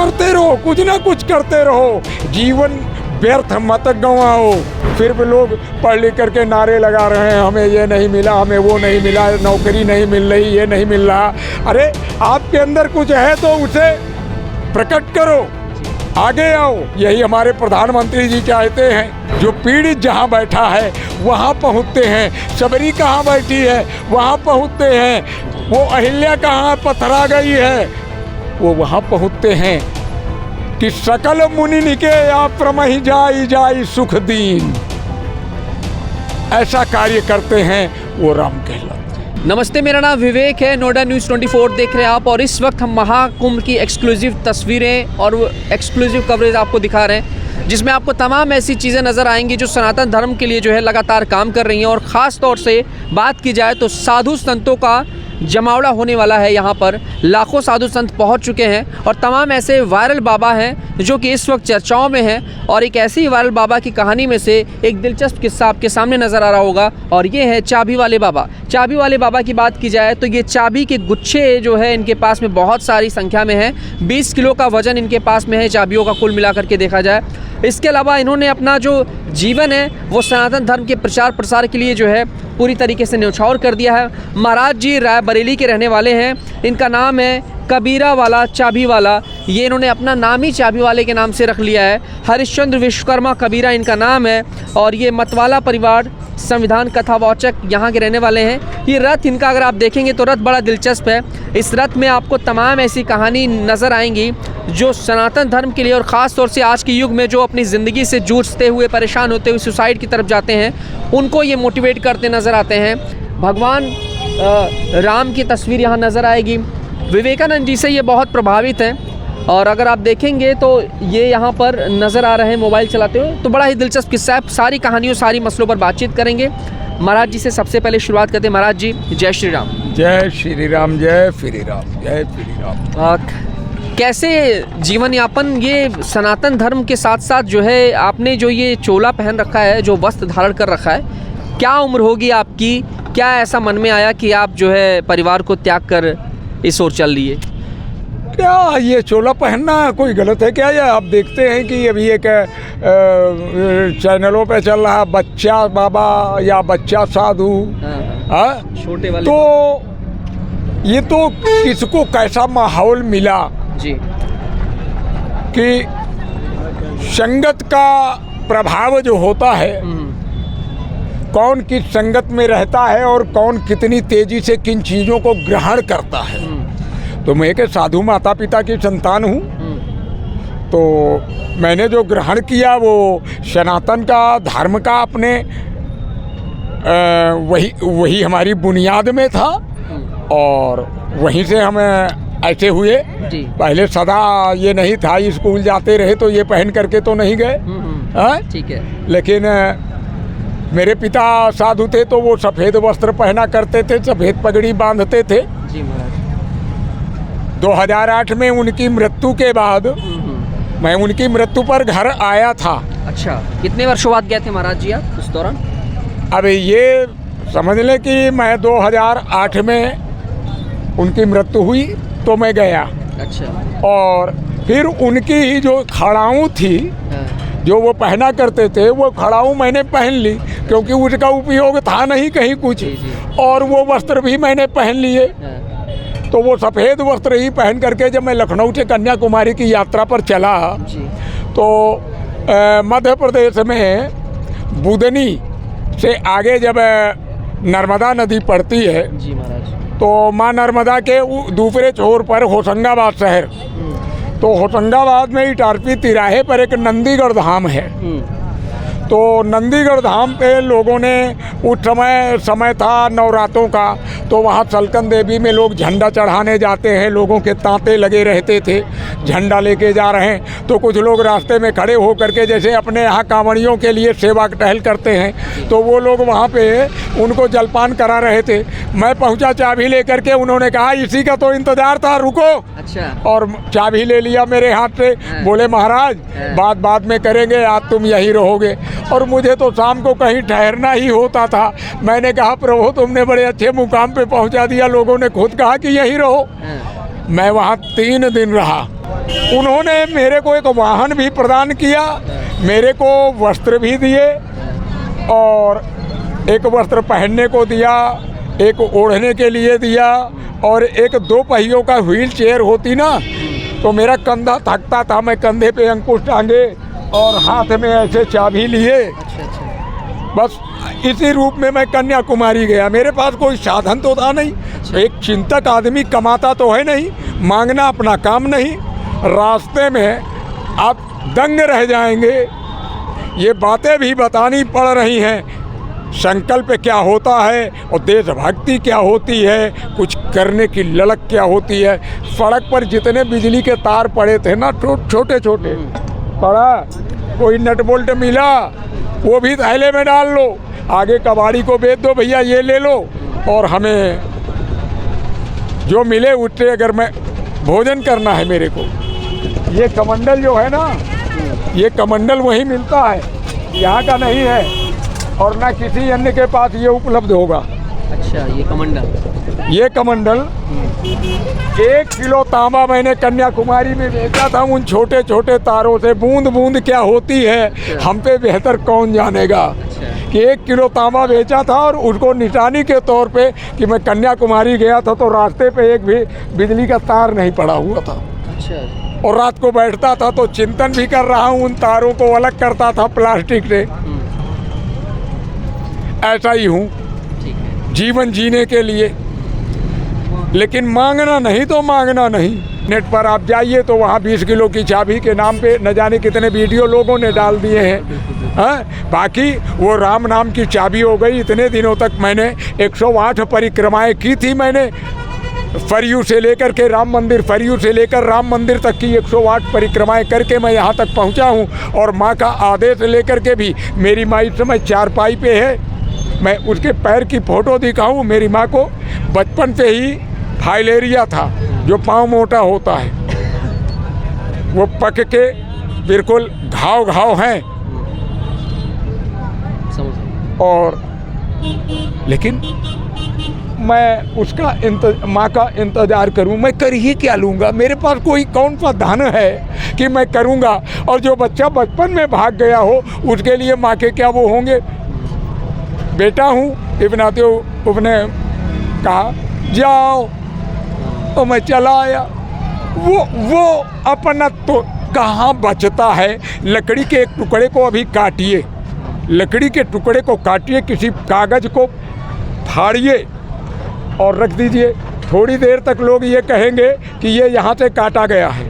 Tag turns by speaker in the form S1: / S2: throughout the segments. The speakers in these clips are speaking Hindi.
S1: करते रहो, कुछ ना कुछ करते रहो, जीवन व्यर्थ मत गंवाओ। फिर भी लोग पढ़ लिख करके नारे लगा रहे हैं, हमें ये नहीं मिला, हमें वो नहीं मिला, नौकरी नहीं मिल रही, ये नहीं मिल रहा। अरे आपके अंदर कुछ है तो उसे प्रकट करो, आगे आओ। यही हमारे प्रधानमंत्री जी चाहते हैं। जो पीड़ित जहाँ बैठा है वहाँ पहुँचते हैं, शबरी कहाँ बैठी है वहाँ पहुँचते हैं, वो अहिल्या कहाँ पथरा गई है वो वहाँ पहुँचते हैं कि सकल मुनि निके आप प्रमहि जाई जाई सुख दीन। ऐसा कार्य करते हैं वो राम कहलाते हैं।
S2: नमस्ते, मेरा नाम विवेक है। नोएडा न्यूज़ 24 देख रहे हैं आप, और इस वक्त हम महाकुंभ की एक्सक्लूसिव तस्वीरें और एक्सक्लूसिव कवरेज आपको दिखा रहे हैं, जिसमें आपको तमाम ऐसी चीज़ें नज़र आएंगी जो सनातन धर्म के लिए जो है लगातार काम कर रही हैं। और ख़ास तौर से बात की जाए तो साधु संतों का जमावड़ा होने वाला है। यहाँ पर लाखों साधु संत पहुँच चुके हैं और तमाम ऐसे वायरल बाबा हैं जो कि इस वक्त चर्चाओं में हैं। और एक ऐसी वायरल बाबा की कहानी में से एक दिलचस्प किस्सा आपके सामने नज़र आ रहा होगा, और ये है चाबी वाले बाबा। चाबी वाले बाबा की बात की जाए तो ये चाबी के गुच्छे जो है इनके पास में बहुत सारी संख्या में है। 20 किलो का वज़न इनके पास में है चाबियों का, कुल मिला करके देखा जाए। इसके अलावा इन्होंने अपना जो जीवन है वो सनातन धर्म के प्रचार प्रसार के लिए जो है पूरी तरीके से न्यौछावर कर दिया है। महाराज जी रायबरेली के रहने वाले हैं। इनका नाम है कबीरा वाला चाबी वाला। ये इन्होंने अपना नाम ही चाबी वाले के नाम से रख लिया है। हरिश्चंद्र विश्वकर्मा कबीरा इनका नाम है, और ये मतवाला परिवार संविधान कथावाचक यहाँ के रहने वाले हैं। ये रथ इनका अगर आप देखेंगे तो रथ बड़ा दिलचस्प है। इस रथ में आपको तमाम ऐसी कहानी नज़र आएंगी जो सनातन धर्म के लिए, और ख़ास तौर से आज के युग में जो अपनी ज़िंदगी से जूझते हुए, परेशान होते हुए सुसाइड की तरफ जाते हैं, उनको ये मोटिवेट करते नज़र आते हैं। भगवान राम की तस्वीर यहाँ नज़र आएगी। विवेकानंद जी से ये बहुत प्रभावित हैं, और अगर आप देखेंगे तो ये यहाँ पर नज़र आ रहे हैं मोबाइल चलाते हुए। तो बड़ा ही दिलचस्प किस्सा है। सारी कहानियों, सारी मसलों पर बातचीत करेंगे। महाराज जी से सबसे पहले शुरुआत करते हैं। महाराज जी, जय श्री राम।
S1: जय श्री राम, जय श्री राम, जय श्री राम।
S2: कैसे जीवन यापन, ये सनातन धर्म के साथ साथ जो है आपने जो ये चोला पहन रखा है, जो वस्त्र धारण कर रखा है, क्या उम्र होगी आपकी? क्या ऐसा मन में आया कि आप जो है परिवार को त्याग कर इस ओर चल लिए?
S1: क्या ये चोला पहनना कोई गलत है क्या? ये आप देखते हैं कि अभी एक चैनलों पे चल रहा है बच्चा बाबा या बच्चा साधु,
S2: छोटे वाले।
S1: तो ये तो किसको कैसा माहौल मिला
S2: जी
S1: कि संगत का प्रभाव जो होता है, कौन किस संगत में रहता है और कौन कितनी तेजी से किन चीज़ों को ग्रहण करता है। तो मैं एक साधु माता पिता की संतान हूँ, तो मैंने जो ग्रहण किया वो सनातन का धर्म का अपने वही हमारी बुनियाद में था, और वहीं से हम ऐसे हुए। पहले सदा ये नहीं था, स्कूल जाते रहे तो ये पहन करके तो नहीं गए,
S2: ठीक है।
S1: लेकिन मेरे पिता साधु थे तो वो सफ़ेद वस्त्र पहना करते थे, सफ़ेद पगड़ी बांधते थे।
S2: जी महाराज।
S1: 2008 में उनकी मृत्यु के बाद मैं उनकी मृत्यु पर घर आया था।
S2: अच्छा, कितने वर्षों बाद गए थे महाराज जी आप उस दौरान?
S1: अब ये समझ लें कि मैं 2008 में उनकी मृत्यु हुई तो मैं गया।
S2: अच्छा।
S1: और फिर उनकी ही जो खड़ाऊँ थी, जो वो पहना करते थे, वो खड़ाऊँ मैंने पहन ली, क्योंकि उसका उपयोग था नहीं कहीं कुछ, और वो वस्त्र भी मैंने पहन लिए। तो वो सफ़ेद वस्त्र ही पहन करके जब मैं लखनऊ से कन्याकुमारी की यात्रा पर चला, तो मध्य प्रदेश में बुदनी से आगे जब नर्मदा नदी पड़ती है,
S2: जी महाराज,
S1: तो माँ नर्मदा के दूसरे छोर पर होशंगाबाद शहर, तो होशंगाबाद में इटारसी तिराहे पर एक नंदीगढ़ धाम है। तो नंदीगढ़ धाम पे लोगों ने उस समय था नवरात्रों का, तो वहाँ सलकन देवी में लोग झंडा चढ़ाने जाते हैं, लोगों के तांते लगे रहते थे, झंडा लेके जा रहे हैं। तो कुछ लोग रास्ते में खड़े हो करके जैसे अपने यहाँ कांवड़ियों के लिए सेवा टहल करते हैं, तो वो लोग वहाँ पे उनको जलपान करा रहे थे। मैं पहुँचा चाबी लेकर के, उन्होंने कहा इसी का तो इंतज़ार था, रुको।
S2: अच्छा।
S1: और चाबी ले लिया मेरे हाथ से, बोले महाराज बात बाद में करेंगे, आज तुम यहीं रहोगे। और मुझे तो शाम को कहीं ठहरना ही होता था। मैंने कहा प्रभु तुमने बड़े अच्छे मुकाम पे पहुंचा दिया, लोगों ने खुद कहा कि यहीं रहो। मैं वहाँ 3 दिन रहा। उन्होंने मेरे को एक वाहन भी प्रदान किया, मेरे को वस्त्र भी दिए और एक वस्त्र पहनने को दिया, एक ओढ़ने के लिए दिया और एक 2 पहियों का व्हील चेयर होती ना, तो मेरा कंधा थकता था, मैं कंधे पे अंकुश टांगे और हाथ में ऐसे चाबी लिए। बस इसी रूप में मैं कन्याकुमारी गया। मेरे पास कोई साधन तो था नहीं, एक चिंतक आदमी कमाता तो है नहीं, मांगना अपना काम नहीं। रास्ते में आप दंग रह जाएंगे। ये बातें भी बतानी पड़ रही हैं, संकल्प क्या होता है और देशभक्ति क्या होती है, कुछ करने की ललक क्या होती है। सड़क पर जितने बिजली के तार पड़े थे ना, छोटे छोटे पड़ा, कोई नट बोल्ट मिला वो भी थैले में डाल लो, आगे कबाड़ी को बेच दो, भैया ये ले लो। और हमें जो मिले उठे, अगर मैं भोजन करना है मेरे को, ये कमंडल जो है ना, ये कमंडल वहीं मिलता है, यहाँ का नहीं है और ना किसी अन्य के पास ये उपलब्ध होगा।
S2: अच्छा, ये कमंडल
S1: 1 किलो तांबा मैंने कन्याकुमारी में बेचा था, उन छोटे छोटे तारों से। बूंद बूंद क्या होती है हम पे बेहतर कौन जानेगा। कि 1 किलो तांबा बेचा था और उसको निशानी के तौर पे कि मैं कन्याकुमारी गया था, तो रास्ते पे एक भी बिजली का तार नहीं पड़ा हुआ था।
S2: अच्छा।
S1: और रात को बैठता था तो चिंतन भी कर रहा हूँ, उन तारों को अलग करता था प्लास्टिक से। ऐसा ही हूँ जीवन जीने के लिए, लेकिन मांगना नहीं तो मांगना नहीं। नेट पर आप जाइए तो वहाँ 20 किलो की चाबी के नाम पे न जाने कितने वीडियो लोगों ने डाल दिए हैं। हाँ, बाकी वो राम नाम की चाबी हो गई। इतने दिनों तक मैंने 108 परिक्रमाएं की थी। मैंने फरियू से लेकर के राम मंदिर, फरियू से लेकर राम मंदिर तक की 108 परिक्रमाएं करके मैं यहाँ तक पहुँचा हूँ। और माँ का आदेश लेकर के भी, मेरी माँ इस समय चारपाई पे है, मैं उसके पैर की फ़ोटो दिखाऊं। मेरी माँ को बचपन से ही फाइलेरिया था, जो पाँव मोटा होता है, वो पक के बिल्कुल घाव घाव हैं। और लेकिन मैं उसका माँ का इंतज़ार करूं, मैं कर ही क्या लूँगा। मेरे पास कोई कौन सा धन है कि मैं करूँगा। और जो बच्चा बचपन में भाग गया हो, उसके लिए माँ के क्या वो होंगे। बेटा हूँ, इब्न आते उसने कहा जाओ, तो मैं चला आया। वो अपना तो कहाँ बचता है। लकड़ी के एक टुकड़े को अभी काटिए, लकड़ी के टुकड़े को काटिए, किसी कागज़ को फाड़िए और रख दीजिए। थोड़ी देर तक लोग ये कहेंगे कि ये यहाँ से काटा गया है।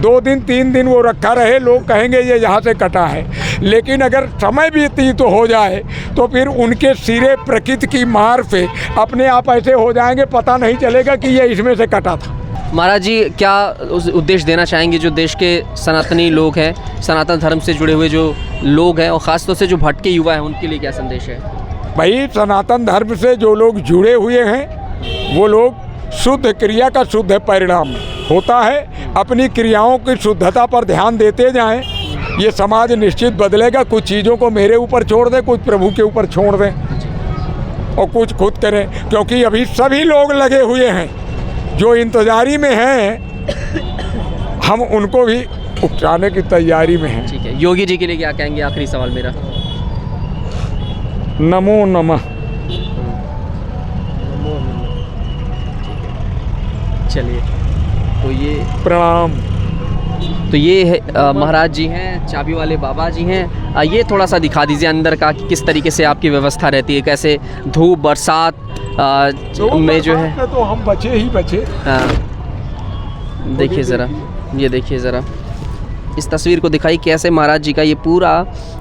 S1: 2 दिन 3 दिन वो रखा रहे, लोग कहेंगे ये यहाँ से कटा है। लेकिन अगर समय व्यतीत हो जाए तो फिर उनके सिरे प्रकृति की मार से अपने आप ऐसे हो जाएंगे, पता नहीं चलेगा कि ये इसमें से कटा था।
S2: महाराज जी, क्या उद्देश्य देना चाहेंगे जो देश के सनातनी लोग हैं, सनातन धर्म से जुड़े हुए जो लोग हैं और ख़ासतौर से जो भटके युवा हैं, उनके लिए क्या संदेश है?
S1: भाई, सनातन धर्म से जो लोग जुड़े हुए हैं वो लोग शुद्ध क्रिया का शुद्ध परिणाम होता है। अपनी क्रियाओं की शुद्धता पर ध्यान देते जाएं, ये समाज निश्चित बदलेगा। कुछ चीज़ों को मेरे ऊपर छोड़ दें, कुछ प्रभु के ऊपर छोड़ दें और कुछ खुद करें। क्योंकि अभी सभी लोग लगे हुए हैं, जो इंतज़ारी में हैं, हम उनको भी उपचाने की तैयारी में हैं।
S2: ठीक है, योगी जी के लिए क्या कहेंगे? आखिरी सवाल मेरा।
S1: नमो नमः।
S2: चलिए, तो ये
S1: प्रणाम।
S2: तो ये है महाराज जी हैं, चाबी वाले बाबा जी हैं। ये थोड़ा सा दिखा दीजिए अंदर का कि किस तरीके से आपकी व्यवस्था रहती है, कैसे धूप बरसात में जो है।
S1: तो हम बचे ही बचे।
S2: हाँ, देखिए ज़रा, ये देखिए ज़रा इस तस्वीर को दिखाई, कैसे महाराज जी का ये पूरा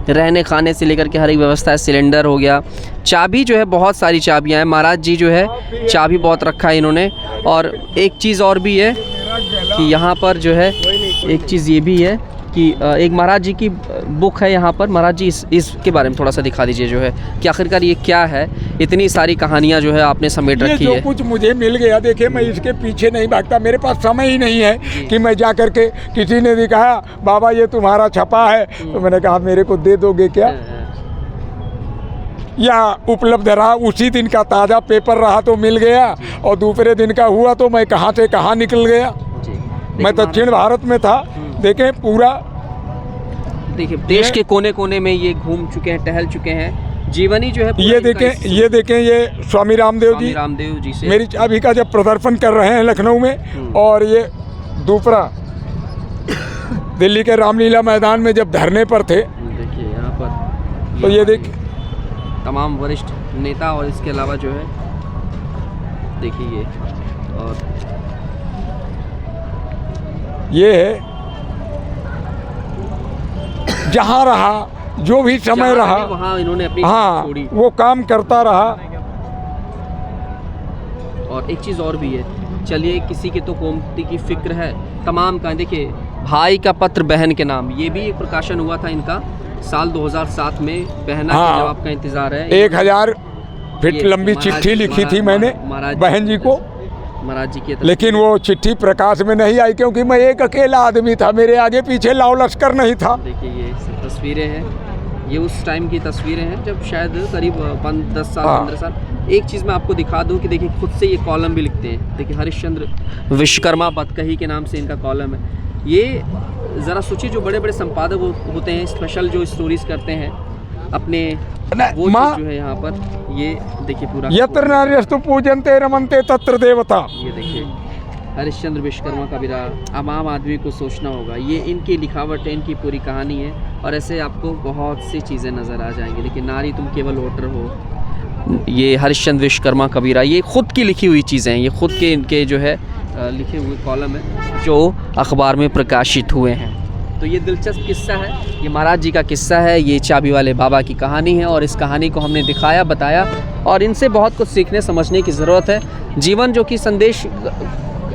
S2: रहने खाने से लेकर के हर एक व्यवस्था है। सिलेंडर हो गया, चाबी जो है, बहुत सारी चाबियां हैं। महाराज जी जो है चाबी बहुत रखा है इन्होंने। और एक चीज़ और भी है कि यहाँ पर जो है एक चीज़ ये भी है कि एक महाराज जी की बुक है यहाँ पर। महाराज जी इसके बारे में थोड़ा सा दिखा दीजिए जो है कि आखिरकार ये क्या है। इतनी सारी कहानियाँ जो है आपने समेट रखी है।
S1: जो कुछ मुझे मिल गया, देखिए मैं इसके पीछे नहीं भागता, मेरे पास समय ही नहीं है कि मैं जा कर के, किसी ने दिखाया बाबा ये तुम्हारा छपा है, तो मैंने कहा मेरे को दे दोगे क्या। या उपलब्ध रहा, उसी दिन का ताज़ा पेपर रहा तो मिल गया, और दूसरे दिन का हुआ तो मैं कहाँ से कहाँ निकल गया।
S2: जी।
S1: मैं दक्षिण भारत में था, देखें पूरा।
S2: देखिए देश के कोने कोने में ये घूम चुके हैं, टहल चुके हैं, जीवनी जो है पूरा
S1: ये
S2: इनका
S1: देखें ये स्वामी रामदेव
S2: स्वामी
S1: जी
S2: रामदेव जी से
S1: मेरी चाबी का जब प्रदर्शन कर रहे हैं लखनऊ में, और ये दूसरा दिल्ली के रामलीला मैदान में जब धरने पर थे,
S2: देखिए यहाँ पर
S1: तो ये देखिए
S2: तमाम वरिष्ठ नेता, और इसके अलावा जो है देखिए ये, और
S1: ये है जहाँ रहा, जो भी समय
S2: जहाँ
S1: रहा,
S2: भी वहाँ इन्होंने अपनी
S1: हाँ
S2: छोड़ी।
S1: वो काम करता रहा।
S2: और एक चीज़ और भी है, चलिए किसी की तो कोमती की फिक्र है, तमाम का देखिए भाई का पत्र बहन के नाम, ये भी एक प्रकाशन हुआ था इनका साल 2007 में, बहना
S1: हाँ,
S2: के जवाब का इंतजार है।
S1: 1000 फीट
S2: ये
S1: लंबी
S2: महाराज-
S1: चिट्ठी लिखी थी मैंने
S2: महाराज
S1: बहन जी को,
S2: महाराज जी की
S1: लेकिन वो चिट्ठी प्रकाश में नहीं आई, क्योंकि मैं एक अकेला आदमी था, मेरे आगे पीछे लाव लश्कर नहीं था।
S2: देखिए ये सब तस्वीरें हैं, ये उस टाइम की तस्वीरें हैं जब शायद करीब 10 साल
S1: हाँ।
S2: 15 साल। एक चीज़ मैं आपको दिखा दूं कि देखिए खुद से ये कॉलम भी लिखते हैं, देखिए हरिश्चंद्र विश्वकर्मा बतकही के नाम से इनका कॉलम है। ये ज़रा सोचिए, जो बड़े बड़े संपादक होते हैं, स्पेशल जो स्टोरीज करते हैं अपने, वो
S1: माँ
S2: जो है यहाँ पर ये देखिए पूरा,
S1: यत्र नार्यस्तु पूजन्ते रमन्ते तत्र देवता।
S2: ये देखिए हरिश्चंद्र विश्वकर्मा का विरा, अब आम आदमी को सोचना होगा, ये इनकी लिखावट है, इनकी पूरी कहानी है, और ऐसे आपको बहुत सी चीज़ें नज़र आ जाएंगी। लेकिन नारी तुम केवल वोटर हो, ये हरिश्चंद्र विश्वकर्मा कबीरा, ये खुद की लिखी हुई चीज़ें हैं, ये खुद के इनके जो है लिखे हुए कॉलम है जो अखबार में प्रकाशित हुए हैं। तो ये दिलचस्प किस्सा है, ये महाराज जी का किस्सा है, ये चाबी वाले बाबा की कहानी है, और इस कहानी को हमने दिखाया, बताया, और इनसे बहुत कुछ सीखने समझने की ज़रूरत है। जीवन जो कि संदेश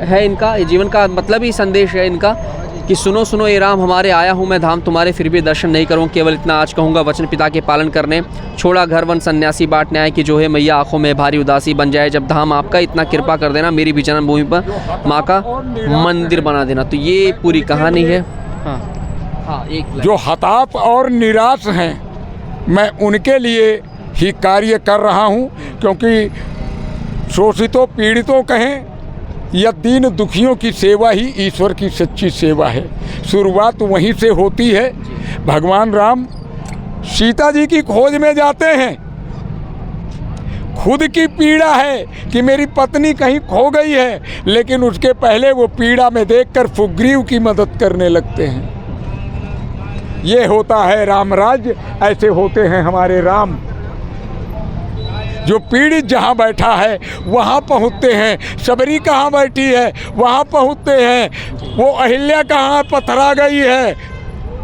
S2: है इनका, जीवन का मतलब ही संदेश है इनका कि सुनो सुनो ये राम हमारे, आया हूँ मैं धाम तुम्हारे, फिर भी दर्शन नहीं करूँ, केवल इतना आज कहूँगा वचन पिता के पालन करने, छोड़ा घर वन सन्यासी बांटने आए, कि जो है मैया आँखों में भारी उदासी, बन जाए जब धाम आपका, इतना कृपा कर देना, मेरी भी जन्मभूमि पर माँ का मंदिर बना देना। तो ये पूरी कहानी है। हाँ हाँ, एक
S1: जो हताश और निराश हैं, मैं उनके लिए ही कार्य कर रहा हूँ, क्योंकि शोषितों पीड़ितों कहें या दीन दुखियों की सेवा ही ईश्वर की सच्ची सेवा है। शुरुआत वहीं से होती है। भगवान राम सीता जी की खोज में जाते हैं, खुद की पीड़ा है कि मेरी पत्नी कहीं खो गई है, लेकिन उसके पहले वो पीड़ा में देखकर सुग्रीव की मदद करने लगते हैं। ये होता है राम राज्य, ऐसे होते हैं हमारे राम। जो पीड़ित जहाँ बैठा है वहाँ पहुँचते हैं, सबरी कहाँ बैठी है वहाँ पहुँचते हैं, वो अहिल्या कहाँ पथरा गई है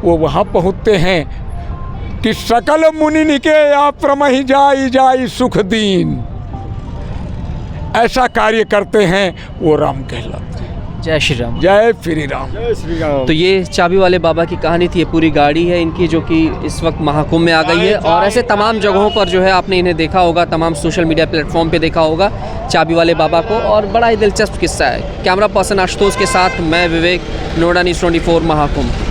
S1: वो वहाँ पहुँचते हैं, कि सकल मुनि निके आप्रमहि जाई जाई सुख दीन। ऐसा कार्य करते हैं, वो राम कहलाते हैं।
S2: जय श्री राम।
S1: जय श्री राम।
S2: तो ये चाबी वाले बाबा की कहानी थी, ये पूरी गाड़ी है इनकी जो कि इस वक्त महाकुंभ में आ गई है, और ऐसे तमाम जगहों पर जो है आपने इन्हें देखा होगा, तमाम सोशल मीडिया प्लेटफॉर्म पे देखा होगा चाबी वाले बाबा को, और बड़ा ही दिलचस्प किस्सा है। कैमरा पर्सन आशुतोष के साथ मैं विवेक, नोएडा न्यूज़ 24 महाकुंभ।